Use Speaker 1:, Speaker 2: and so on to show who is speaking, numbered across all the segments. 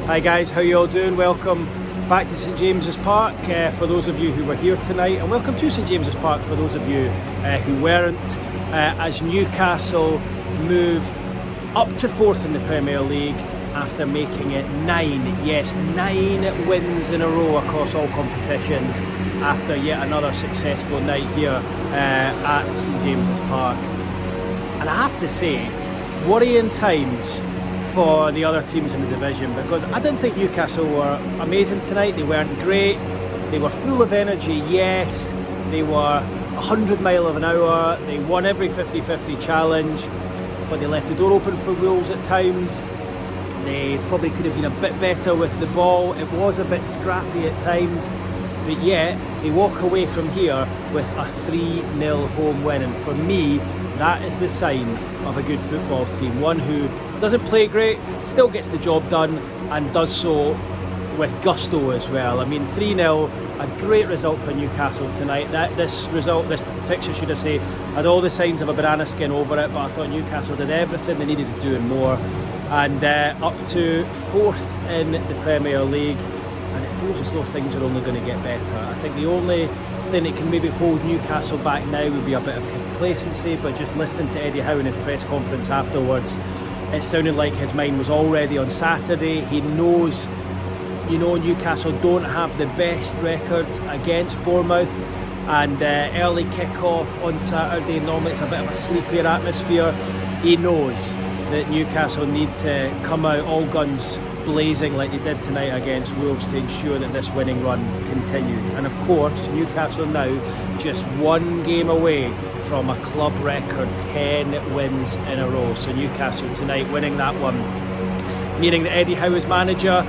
Speaker 1: Hi guys, how you all doing? Welcome back to St James's Park for those of you who were here tonight, and welcome to St James's Park for those of you who weren't, as Newcastle move up to 4th in the Premier League after making it 9 wins in a row across all competitions after yet another successful night here at St James's Park. And I have to say, worrying times for the other teams in the division, because I didn't think Newcastle were amazing tonight. They weren't great. They were full of energy, yes. They were 100 mile an hour. They won every 50-50 challenge, but they left the door open for Wolves at times. They probably could have been a bit better with the ball. It was a bit scrappy at times, but yet they walk away from here with a 3-0 home win. And for me, that is the sign of a good football team. One who doesn't play great, still gets the job done, and does so with gusto as well. I mean, 3-0, a great result for Newcastle tonight. This fixture, should I say, had all the signs of a banana skin over it, but I thought Newcastle did everything they needed to do and more. And up to 4th in the Premier League, and it feels as though things are only going to get better. I think the only thing that can maybe hold Newcastle back now would be a bit of complacency, but just listening to Eddie Howe in his press conference afterwards, it sounded like his mind was already on Saturday. He knows, Newcastle don't have the best record against Bournemouth, and early kick-off on Saturday, normally it's a bit of a sleepier atmosphere. He knows that Newcastle need to come out all guns blazing like they did tonight against Wolves to ensure that this winning run continues. And of course, Newcastle now just one game away from a club record 10 wins in a row. So Newcastle tonight winning that one, meaning that Eddie Howe as manager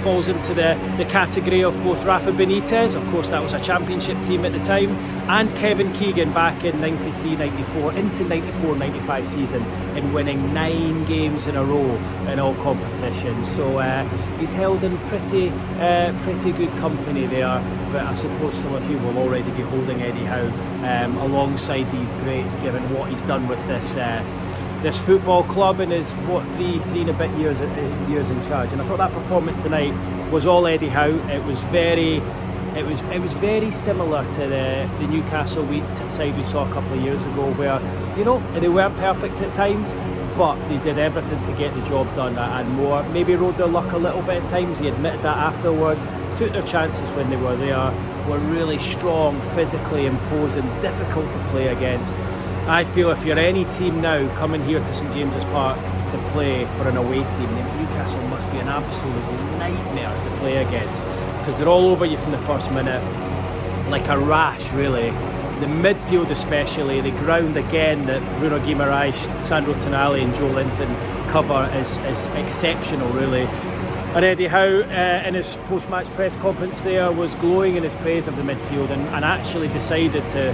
Speaker 1: falls into the category of both Rafa Benitez, of course that was a championship team at the time, and Kevin Keegan back in 93-94 into 94-95 season in winning 9 games in a row in all competitions. So he's held in pretty good company there, but I suppose some of you will already be holding Eddie Howe alongside these greats, given what he's done with this football club in his three and a bit years in charge. And I thought that performance tonight was all Eddie Howe. It was very similar to the Newcastle side we saw a couple of years ago, where they weren't perfect at times, but they did everything to get the job done and more. Maybe rode their luck a little bit at times. He admitted that afterwards. Took their chances when they were there. Were really strong, physically imposing, difficult to play against. I feel if you're any team now coming here to St James's Park to play for an away team, then Newcastle must be an absolute nightmare to play against, because they're all over you from the first minute, like a rash really. The midfield especially, the ground again that Bruno Guimaraes, Sandro Tonali and Joe Linton cover is exceptional really. And Eddie Howe in his post-match press conference there was glowing in his praise of the midfield, and actually decided to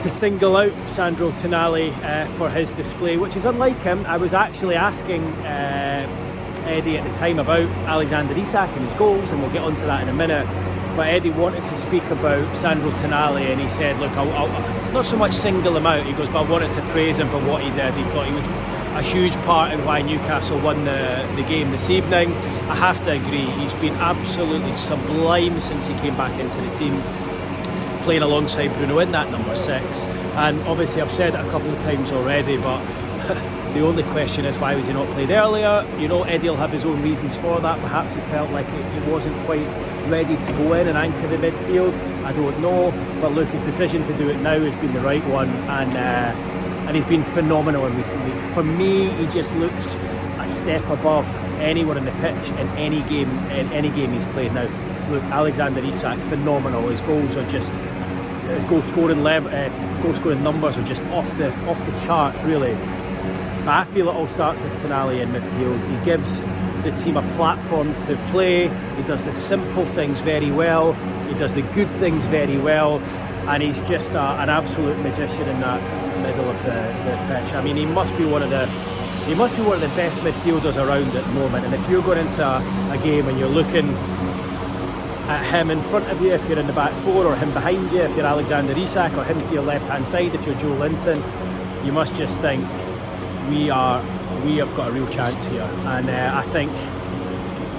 Speaker 1: single out Sandro Tonali for his display, which is unlike him. I was actually asking Eddie at the time about Alexander Isak and his goals, and we'll get onto that in a minute, but Eddie wanted to speak about Sandro Tonali, and he said, look, I'll not so much single him out, he goes, but I wanted to praise him for what he did. He thought he was a huge part in why Newcastle won the game this evening. I have to agree, he's been absolutely sublime since he came back into the team, playing alongside Bruno in that number 6. And obviously I've said it a couple of times already, but the only question is, why was he not played earlier? Eddie will have his own reasons for that. Perhaps he felt like he wasn't quite ready to go in and anchor the midfield. I don't know, but look, his decision to do it now has been the right one, and he's been phenomenal in recent weeks. For me, he just looks a step above anyone in the pitch in any game he's played now. Look, Alexander Isak, phenomenal. His goal scoring numbers are just off the charts, really. But I feel it all starts with Tonali in midfield. He gives the team a platform to play. He does the simple things very well. He does the good things very well, and he's just an absolute magician in that middle of the pitch. I mean, he must be one of the best midfielders around at the moment. And if you're going into a game and you're looking at him in front of you if you're in the back four, or him behind you if you're Alexander Isak, or him to your left hand side if you're Joe Linton, you must just think we have got a real chance here. And I think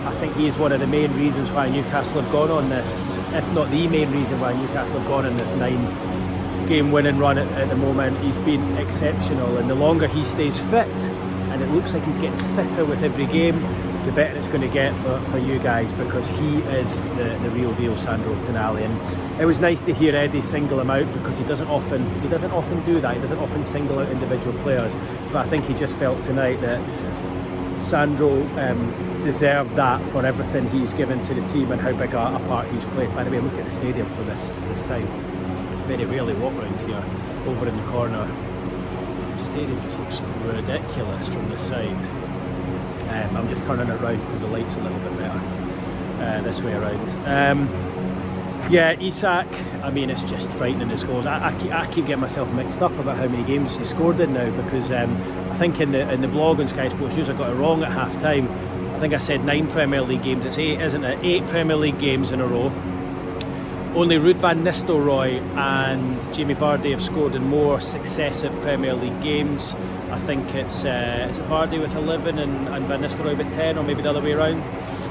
Speaker 1: I think he is one of the main reasons why Newcastle have gone on this, if not the main reason why Newcastle have gone on this 9-game winning run at the moment. He's been exceptional, and the longer he stays fit, and it looks like he's getting fitter with every game, the better it's going to get for you guys, because he is the real deal, Sandro Tonali. And it was nice to hear Eddie single him out, because he doesn't often do that. He doesn't often single out individual players, but I think he just felt tonight that Sandro deserved that for everything he's given to the team and how big a part he's played. By the way, look at the stadium for this side. Very rarely walk around here. Over in the corner, the stadium just looks ridiculous from this side. I'm just turning it around because the light's a little bit better this way around. Yeah, Isak, I mean, it's just frightening, his goals. I keep getting myself mixed up about how many games he scored in now, because I think in the blog on Sky Sports News I got it wrong at half time. I think I said 9 Premier League games. It's 8, isn't it? 8 Premier League games in a row. Only Ruud van Nistelrooy and Jamie Vardy have scored in more successive Premier League games. I think it's is it Vardy with 11 and Van Nistelrooy with 10, or maybe the other way around.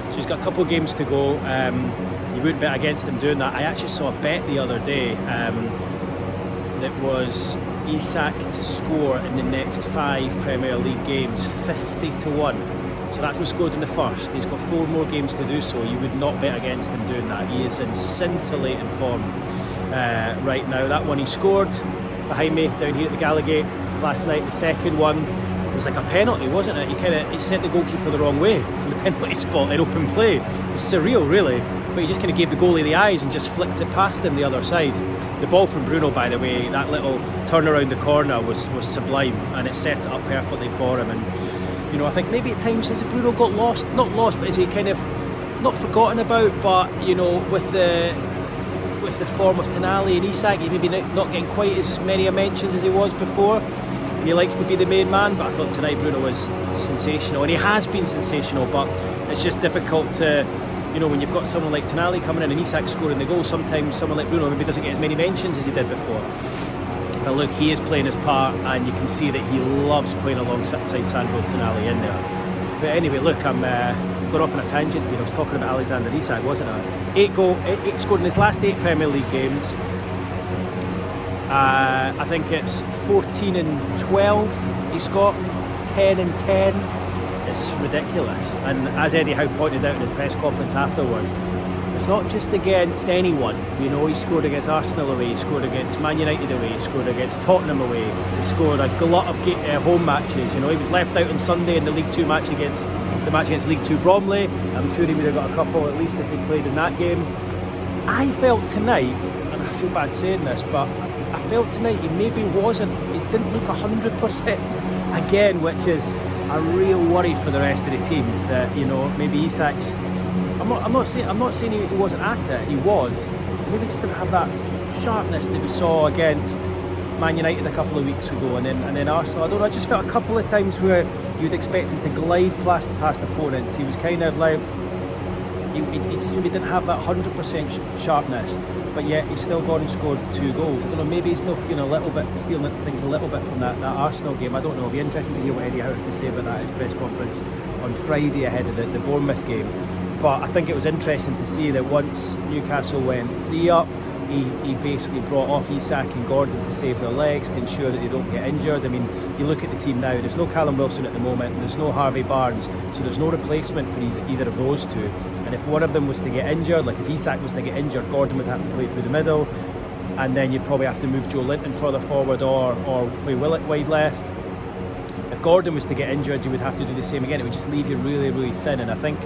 Speaker 1: So he's got a couple of games to go. You wouldn't bet against him doing that. I actually saw a bet the other day that was Isak to score in the next 5 Premier League games, 50-1. So that was scored in the first. He's got 4 more games to do so. You would not bet against him doing that. He is in scintillating form right now. That one he scored behind me down here at the Gallagate last night. The second one was like a penalty, wasn't it? He sent the goalkeeper the wrong way from the penalty spot in open play. It was surreal, really. But he just kind of gave the goalie the eyes and just flicked it past him the other side. The ball from Bruno, by the way, that little turn around the corner was sublime, and it set it up perfectly for him. And you know, I think maybe at times has Bruno got lost? Not lost, but is he kind of not forgotten about? But you know, with the form of Tonali and Isak, he maybe not getting quite as many mentions as he was before. And he likes to be the main man, but I thought tonight Bruno was sensational, and he has been sensational. But it's just difficult to, you know, when you've got someone like Tonali coming in and Isak scoring the goal, sometimes someone like Bruno maybe doesn't get as many mentions as he did before. But look, he is playing his part, and you can see that he loves playing alongside Sandro Tonali in there. But anyway, look, I'm going off on a tangent here. I was talking about Alexander Isak, wasn't I? 8 scored in his last 8 Premier League games. I think it's 14-12 he's got, 10-10. It's ridiculous. And as Eddie Howe pointed out in his press conference afterwards, it's not just against anyone. You know, he scored against Arsenal away, he scored against Man United away, he scored against Tottenham away, he scored a glut of home matches. You know, he was left out on Sunday in the League 2 match against League 2 Bromley. I'm sure he would have got a couple at least if he played in that game. I felt tonight, and I feel bad saying this, but I felt tonight he maybe wasn't, he didn't look 100% again, which is a real worry for the rest of the teams. That, you know, maybe Isak's, I'm not saying he wasn't at it. He was. Maybe just didn't have that sharpness that we saw against Man United a couple of weeks ago, and then Arsenal. I don't know. I just felt a couple of times where you'd expect him to glide past opponents. He was kind of like he just maybe didn't have that 100% sharpness, but yet he's still gone and scored 2 goals. I don't know. Maybe he's still feeling things a little bit from that Arsenal game. I don't know. It'll be interesting to hear what Eddie Howe has to say about that at his press conference on Friday ahead of the Bournemouth game. But I think it was interesting to see that once Newcastle went 3 up, he basically brought off Isak and Gordon to save their legs, to ensure that they don't get injured. I mean, you look at the team now, there's no Callum Wilson at the moment, there's no Harvey Barnes, so there's no replacement for either of those two. And if one of them was to get injured, like if Isak was to get injured, Gordon would have to play through the middle, and then you'd probably have to move Joe Linton further forward or play Willett wide left. If Gordon was to get injured, you would have to do the same again. It would just leave you really, really thin, and I think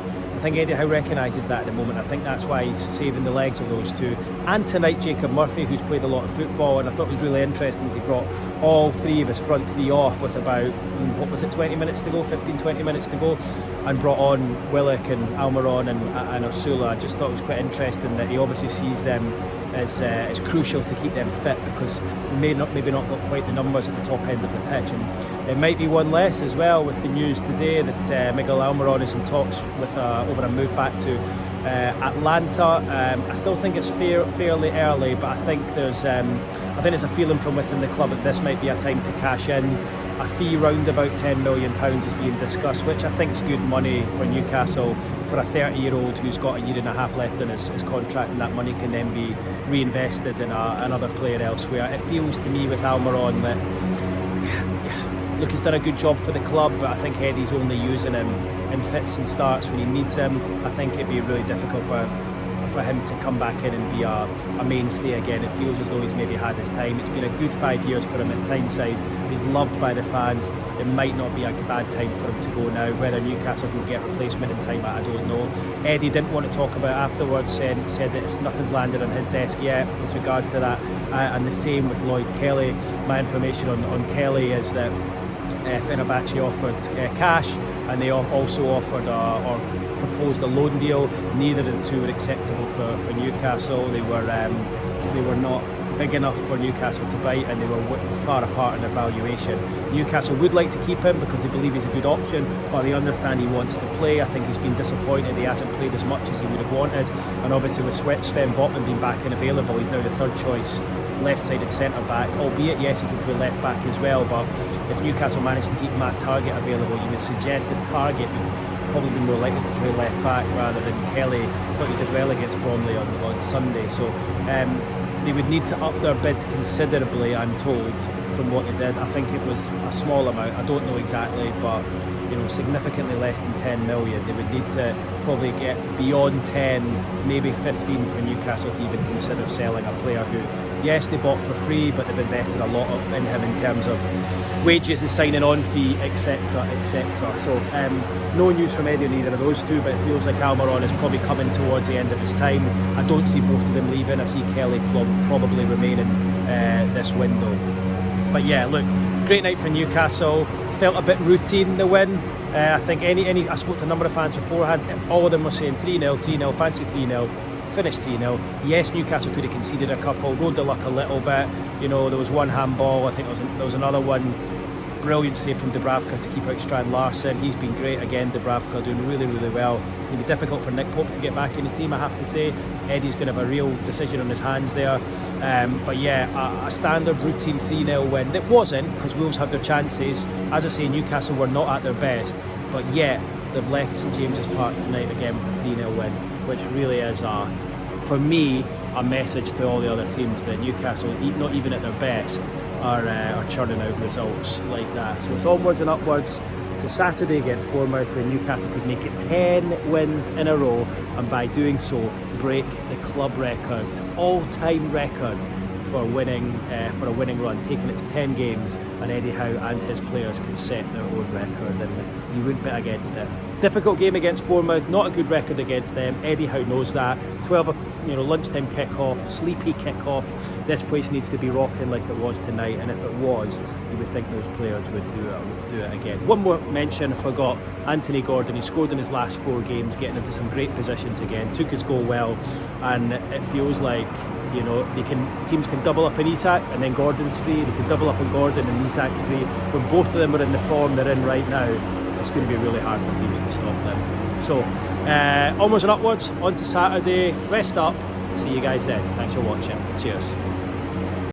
Speaker 1: Eddie Howe recognises that at the moment. I think that's why he's saving the legs of those two. And tonight, Jacob Murphy, who's played a lot of football, and I thought it was really interesting that he brought all 3 of his front 3 off with about, 20 minutes to go, 15-20 minutes to go, and brought on Willock and Almiron and Ursula. I just thought it was quite interesting that he obviously sees them as crucial to keep them fit, because they maybe not got quite the numbers at the top end of the pitch. And it might be one less as well with the news today that Miguel Almiron is in talks with over a move back to Atlanta. I still think it's fairly early, but I think there's a feeling from within the club that this might be a time to cash in. a fee round about £10 million is being discussed, which I think is good money for Newcastle for a 30-year-old who's got a year and a half left in his contract, and that money can then be reinvested in another player elsewhere. It feels to me with Almiron that, look, he's done a good job for the club, but I think Eddie's only using him in fits and starts when he needs him. I think it'd be really difficult for him to come back in and be a mainstay again. It feels as though he's maybe had his time. It's been a good 5 years for him at Tyneside. He's loved by the fans. It might not be a bad time for him to go now. Whether Newcastle can get replacement in time, I don't know. Eddie didn't want to talk about it afterwards, said that nothing's landed on his desk yet with regards to that, and the same with Lloyd Kelly. My information on Kelly is that Fenerbahce offered cash, and they also offered or proposed a loan deal. Neither of the two were acceptable for Newcastle. They were not big enough for Newcastle to bite, and they were far apart in their valuation. Newcastle would like to keep him because they believe he's a good option, but they understand he wants to play. I think he's been disappointed he hasn't played as much as he would have wanted, and obviously with Sven Botman being back and available, he's now the third choice left-sided centre-back, albeit yes, he can play left-back as well, but if Newcastle managed to keep Matt Targett available, you would suggest that Targett would probably be more likely to play left-back rather than Kelly. I thought he did well against Bromley on Sunday, so they would need to up their bid considerably, I'm told, from what they did. I think it was a small amount, I don't know exactly, but significantly less than 10 million. They would need to probably get beyond 10, maybe 15 for Newcastle to even consider selling a player who, yes, they bought for free, but they've invested a lot in him in terms of wages and signing on fee, etc, etc. So no news from Eddie on either of those two, but it feels like Almiron is probably coming towards the end of his time. I don't see both of them leaving. I see Kelly probably remaining this window. But yeah, look, great night for Newcastle. Felt a bit routine, the win. I think I spoke to a number of fans beforehand, all of them were saying 3-0, 3-0, fancy 3-0, finished 3-0. Yes, Newcastle could have conceded a couple, rode the luck a little bit. There was one handball, I think there was another one, brilliant save from Dubravka to keep out Strand Larsen. He's been great again, Dubravka doing really, really well. It's going to be difficult for Nick Pope to get back in the team, I have to say. Eddie's going to have a real decision on his hands there. But yeah, a standard routine 3-0 win. It wasn't, because Wolves had their chances. As I say, Newcastle were not at their best, but yet they've left St James's Park tonight again with a 3-0 win, which really is, for me, a message to all the other teams that Newcastle, not even at their best, are churning out results like that. So it's onwards and upwards to Saturday against Bournemouth, where Newcastle could make it 10 wins in a row, and by doing so break the club record, all-time record for a winning run, taking it to 10 games, and Eddie Howe and his players could set their own record, and you wouldn't bet against it. Difficult game against Bournemouth, not a good record against them. Eddie Howe knows that. 12 lunchtime kick-off, sleepy kick-off. This place needs to be rocking like it was tonight, and if it was, you would think those players would do it again. One more mention, I forgot, Anthony Gordon. He scored in his last 4 games, getting into some great positions again, took his goal well, and it feels like teams can double up on Isak and then Gordon's free, they can double up on Gordon and Isak's free. When both of them are in the form they're in right now, it's going to be really hard for teams to stop them. So onwards and upwards, on to Saturday, rest up, see you guys then. Thanks for watching, cheers.